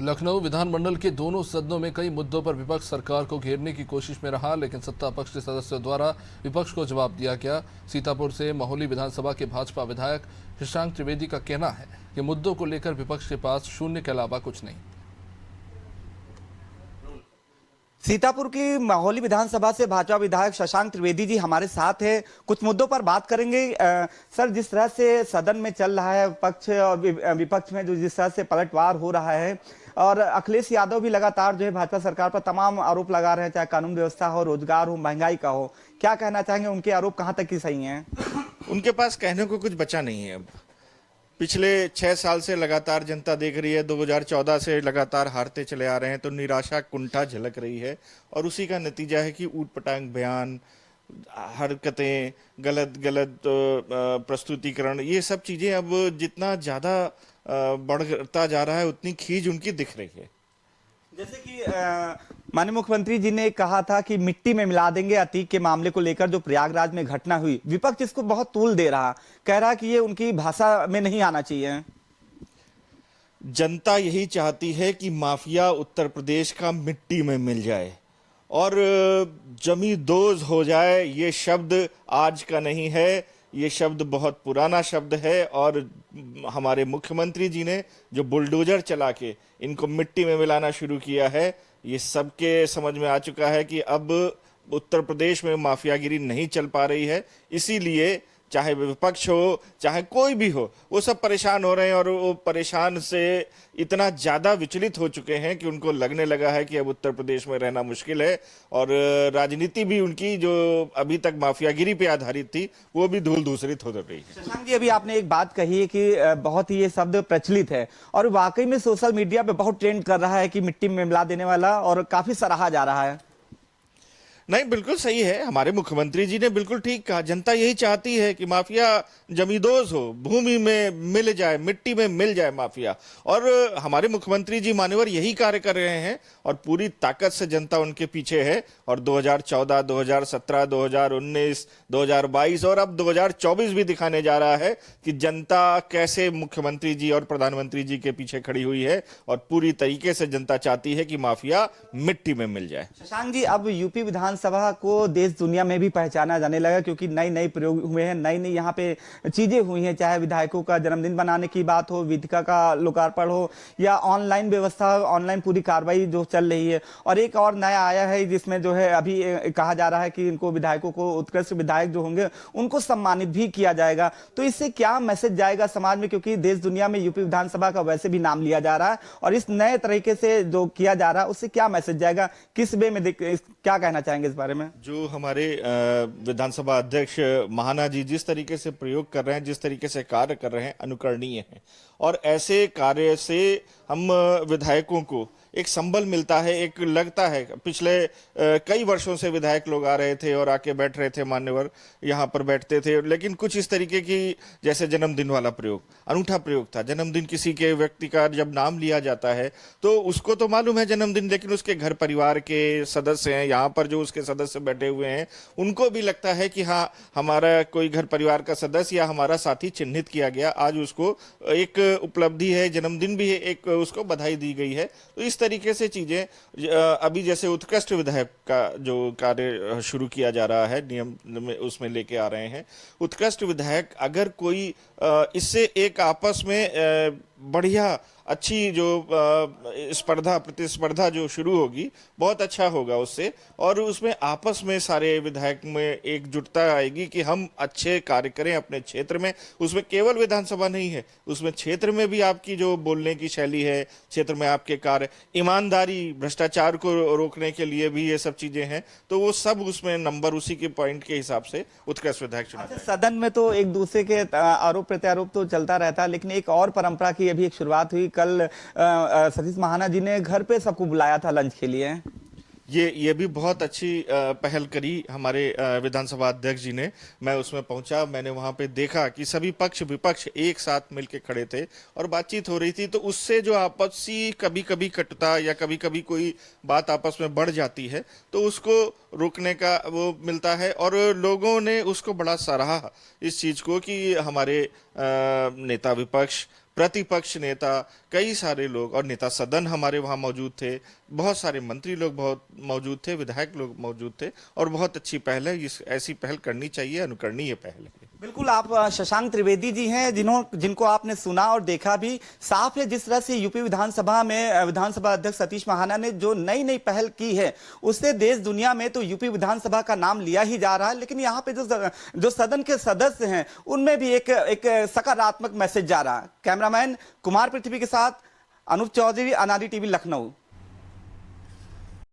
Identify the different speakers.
Speaker 1: लखनऊ विधानमंडल के दोनों सदनों में कई मुद्दों पर विपक्ष सरकार को घेरने की कोशिश में रहा, लेकिन सत्ता पक्ष के सदस्यों द्वारा विपक्ष को जवाब दिया गया। सीतापुर से महोली विधानसभा के भाजपा विधायक शशांक त्रिवेदी का कहना है कि मुद्दों को लेकर विपक्ष के पास शून्य के अलावा कुछ नहीं।
Speaker 2: सीतापुर की महोली विधानसभा से भाजपा विधायक शशांक त्रिवेदी जी हमारे साथ हैं। कुछ मुद्दों पर बात करेंगे। सर, जिस तरह से सदन में चल रहा है, पक्ष और विपक्ष में जो जिस तरह से पलटवार हो रहा है, और अखिलेश यादव भी लगातार जो है भाजपा सरकार पर तमाम आरोप लगा रहे हैं, चाहे कानून व्यवस्था हो, रोजगार हो, महंगाई का हो। क्या कहना चाहेंगे, उनके आरोप कहाँ तक की सही हैं?
Speaker 3: उनके पास कहने को कुछ बचा नहीं है। अब पिछले 6 साल से लगातार जनता देख रही है, 2014 से लगातार हारते चले आ रहे हैं, तो निराशा कुंठा झलक रही है और उसी का नतीजा है कि ऊट पटांग बयान, हरकतें, गलत गलत प्रस्तुतिकरण, ये सब चीजें अब जितना ज्यादा बढ़ता जा रहा है उतनी खींच उनकी दिख रही है।
Speaker 2: जैसे कि माननीय मुख्यमंत्री जी ने कहा था कि मिट्टी में मिला देंगे अतीक के मामले को लेकर जो प्रयागराज में घटना हुई, विपक्ष इसको बहुत तूल दे रहा, कह रहा कि ये उनकी भाषा में नहीं आना चाहिए।
Speaker 3: जनता यही चाहती है कि माफिया उत्तर प्रदेश का मिट्टी में मिल जाए और जमींदोज हो जाए। ये शब्द आज का नहीं है, ये शब्द बहुत पुराना शब्द है और हमारे मुख्यमंत्री जी ने जो बुलडोजर चला के इनको मिट्टी में मिलाना शुरू किया है, ये सबके समझ में आ चुका है कि अब उत्तर प्रदेश में माफियागिरी नहीं चल पा रही है। इसीलिए चाहे विपक्ष हो चाहे कोई भी हो, वो सब परेशान हो रहे हैं और वो परेशान से इतना ज्यादा विचलित हो चुके हैं कि उनको लगने लगा है कि अब उत्तर प्रदेश में रहना मुश्किल है और राजनीति भी उनकी जो अभी तक माफियागिरी पे आधारित थी वो भी धूल धूसरित हो रही है।
Speaker 2: शशांक जी, अभी आपने एक बात कही है कि बहुत ही ये शब्द प्रचलित है और वाकई में सोशल मीडिया पे बहुत ट्रेंड कर रहा है कि मिट्टी में मिला देने वाला, और काफी सराहा जा रहा है।
Speaker 3: नहीं, बिल्कुल सही है। हमारे मुख्यमंत्री जी ने बिल्कुल ठीक कहा। जनता यही चाहती है कि माफिया जमींदोज हो, भूमि में मिल जाए, मिट्टी में मिल जाए माफिया। और हमारे मुख्यमंत्री जी मान्यवर यही कार्य कर रहे हैं और पूरी ताकत से जनता उनके पीछे है। और 2014, 2017, 2019, 2022 और अब 2024 भी दिखाने जा रहा है कि जनता कैसे मुख्यमंत्री जी और प्रधानमंत्री जी के पीछे खड़ी हुई है और पूरी तरीके से जनता चाहती है कि माफिया मिट्टी में मिल जाए।
Speaker 2: शशांक जी, अब यूपी विधानसभा को देश दुनिया में भी पहचाना जाने लगा, क्योंकि नई नई प्रयोग हुए हैं, नई नई यहाँ पे चीजें हुई हैं, चाहे विधायकों का जन्मदिन बनाने की बात हो, वेदिका का लोकार्पण हो, या ऑनलाइन व्यवस्था, ऑनलाइन पूरी कार्रवाई जो चल रही है। और एक और नया आया है जिसमें जो है अभी कहा जा रहा है कि इनको विधायकों को, उत्कृष्ट विधायक जो होंगे उनको सम्मानित भी किया जाएगा। तो इससे क्या मैसेज जाएगा समाज में, क्योंकि देश दुनिया में यूपी विधानसभा का वैसे भी नाम लिया जा रहा है, और इस नए तरीके से जो किया जा रहा है उससे क्या मैसेज जाएगा, किस वे में क्या कहना चाहेंगे इस बारे में?
Speaker 3: जो हमारे विधानसभा अध्यक्ष महाना जी जिस तरीके से प्रयोग कर रहे हैं, जिस तरीके से कार्य कर रहे हैं, अनुकरणीय है। और ऐसे कार्य से हम विधायकों को एक संबल मिलता है, एक लगता है। पिछले कई वर्षों से विधायक लोग आ रहे थे और आके बैठ रहे थे, मान्यवर यहाँ पर बैठते थे, लेकिन कुछ इस तरीके की, जैसे जन्मदिन वाला प्रयोग अनूठा प्रयोग था। जन्मदिन किसी के व्यक्ति का जब नाम लिया जाता है तो उसको तो मालूम है जन्मदिन, लेकिन उसके घर परिवार के सदस्य हैं, यहाँ पर जो उसके सदस्य बैठे हुए हैं, उनको भी लगता है कि हाँ, हमारा कोई घर परिवार का सदस्य या हमारा साथी चिन्हित किया गया, आज उसको एक उपलब्धि है, जन्मदिन भी है, एक उसको बधाई दी गई है। तो इस तरीके से चीजें अभी जैसे उत्कृष्ट विधायक का जो कार्य शुरू किया जा रहा है, नियम में उसमें लेके आ रहे हैं। उत्कृष्ट विधायक अगर कोई इससे एक आपस में बढ़िया अच्छी जो स्पर्धा प्रतिस्पर्धा जो शुरू होगी, बहुत अच्छा होगा उससे, और उसमें आपस में सारे विधायक में एकजुटता आएगी कि हम अच्छे कार्य करें अपने क्षेत्र में। उसमें केवल विधानसभा नहीं है, उसमें क्षेत्र में भी आपकी जो बोलने की शैली है, क्षेत्र में आपके कार्य, ईमानदारी, भ्रष्टाचार को रोकने के लिए भी ये सब चीजें हैं, तो वो सब उसमें नंबर उसी के पॉइंट के हिसाब से उत्कृष्ट विधायक चुना जाए।
Speaker 2: सदन में तो एक दूसरे के आरोप प्रत्यारोप तो चलता रहता है, लेकिन एक और परंपरा की अभी एक शुरुआत हुई। कल सतीश महाना जी ने घर पे सबको बुलाया था लंच के लिए।
Speaker 3: ये भी बहुत अच्छी पहल करी हमारे विधानसभा अध्यक्ष जी ने। मैं उसमें पहुंचा, मैंने वहां पे देखा कि सभी पक्ष विपक्ष एक साथ मिलके खड़े थे और बातचीत हो रही थी। तो उससे जो आपसी कभी कभी कटुता या कभी कभी कोई बात आपस में बढ़ जाती है, तो उसको रोकने का वो मिलता है। और लोगों ने उसको बड़ा सराहा इस चीज को कि हमारे नेता विपक्ष प्रतिपक्ष नेता, कई सारे लोग और नेता सदन हमारे वहां मौजूद थे, बहुत सारे मंत्री लोग बहुत मौजूद थे, विधायक लोग मौजूद थे और बहुत अच्छी पहल है। ऐसी पहल करनी चाहिए, अनुकरणीय पहल है।
Speaker 2: बिल्कुल, आप शशांक त्रिवेदी जी हैं जिनको आपने सुना और देखा भी। साफ है जिस तरह से यूपी विधानसभा में विधानसभा अध्यक्ष सतीश महाना ने जो नई नई पहल की है, उससे देश दुनिया में तो यूपी विधानसभा का नाम लिया ही जा रहा है, लेकिन यहाँ पे जो सदन के सदस्य हैं उनमें भी एक सकारात्मक मैसेज जा रहा है। कैमरामैन कुमार पृथ्वी के साथ अनूप चौधरी, अनारी टीवी, लखनऊ।